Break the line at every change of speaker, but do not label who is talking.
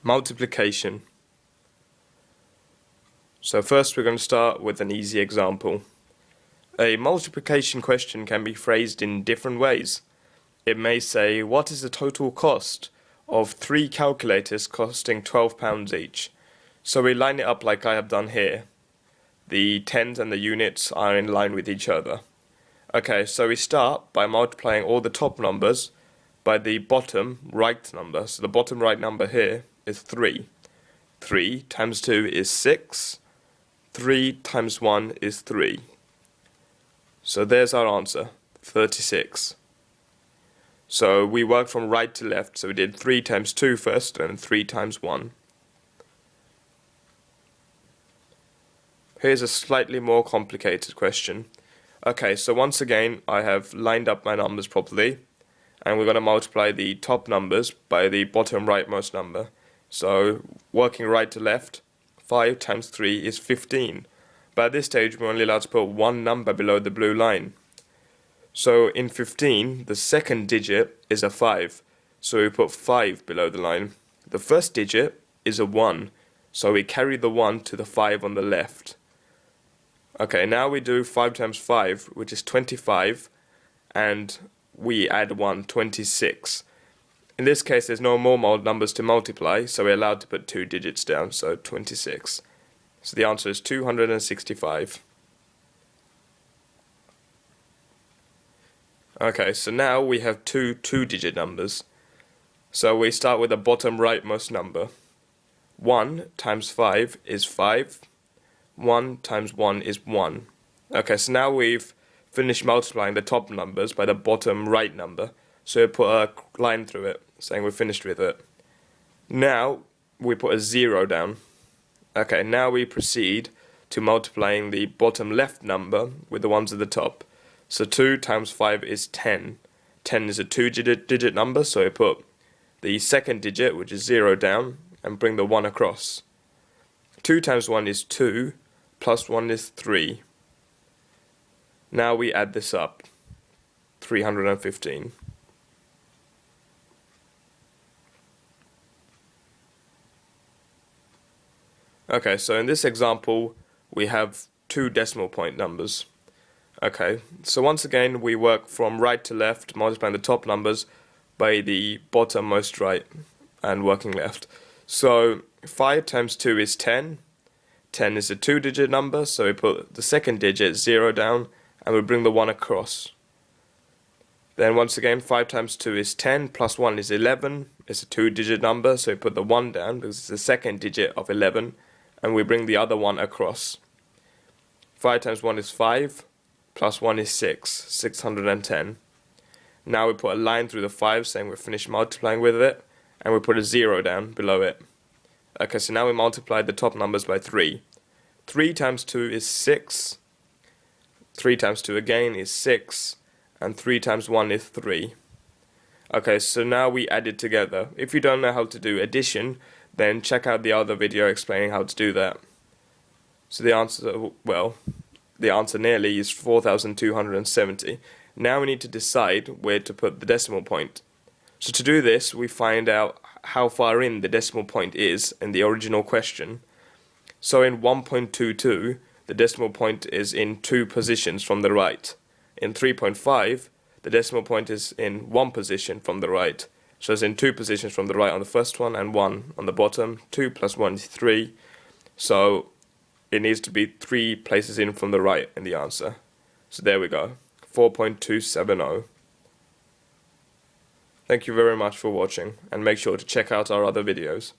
Multiplication. So first we're going to start with an easy example. A multiplication question can be phrased in different ways. It may say, what is the total cost of 3 calculators costing £12 each? So we line it up like I have done here. The tens and the units are in line with each other. Okay, so we start by multiplying all the top numbers by the bottom right number. So the bottom right number here is 3. 3 times 2 is 6. 3 times 1 is 3. So there's our answer, 36. So we worked from right to left, so we did 3 times 2 first and 3 times 1. Here's a slightly more complicated question. Okay, so once again I have lined up my numbers properly, and we're going to multiply the top numbers by the bottom rightmost number. So working right to left, 5 times 3 is 15. But at this stage we're only allowed to put one number below the blue line. So in 15, the second digit is a 5, so we put 5 below the line. The first digit is a 1, so we carry the 1 to the 5 on the left. Okay, now we do 5 times 5, which is 25, and we add 1, 26. In this case there's no more numbers to multiply, so we're allowed to put 2 digits down, so 26. So the answer is 265. Okay, so now we have two two-digit numbers. So we start with the bottom rightmost number. 1 times 5 is 5. 1 times 1 is 1. Okay, so now we've finished multiplying the top numbers by the bottom right number. So we put a line through it, saying we're finished with it. Now we put a 0 down. Okay, now we proceed to multiplying the bottom left number with the ones at the top. So 2 times 5 is 10. 10 is a two-digit number, so we put the second digit, which is 0, down, and bring the 1 across. 2 times 1 is 2, plus 1 is 3. Now we add this up, 315. Okay, so in this example, we have 2 decimal point numbers. Okay, so once again, we work from right to left, multiplying the top numbers by the bottommost right and working left. So 5 times 2 is 10. 10 is a two-digit number, so we put the second digit, 0, down, and we bring the 1 across. Then once again, 5 times 2 is 10, plus 1 is 11. It's a two-digit number, so we put the 1 down, because it's the second digit of 11, and we bring the other 1 across. 5 times 1 is 5, plus 1 is 6, 610. Now we put a line through the 5 saying we're finished multiplying with it, and we put a 0 down below it. Okay, so now we multiplied the top numbers by 3. 3 times 2 is 6, 3 times 2 again is 6, and 3 times 1 is 3. Okay, so now we add it together. If you don't know how to do addition, then check out the other video explaining how to do that. So the answer, well, the answer nearly is 4,270. Now we need to decide where to put the decimal point. So to do this, we find out how far in the decimal point is in the original question. So in 1.22, the decimal point is in 2 positions from the right. In 3.5, the decimal point is in 1 position from the right. So it's in 2 positions from the right on the first one and 1 on the bottom. 2 plus 1 is 3. So it needs to be 3 places in from the right in the answer. So there we go, 4.270. Thank you very much for watching, and make sure to check out our other videos.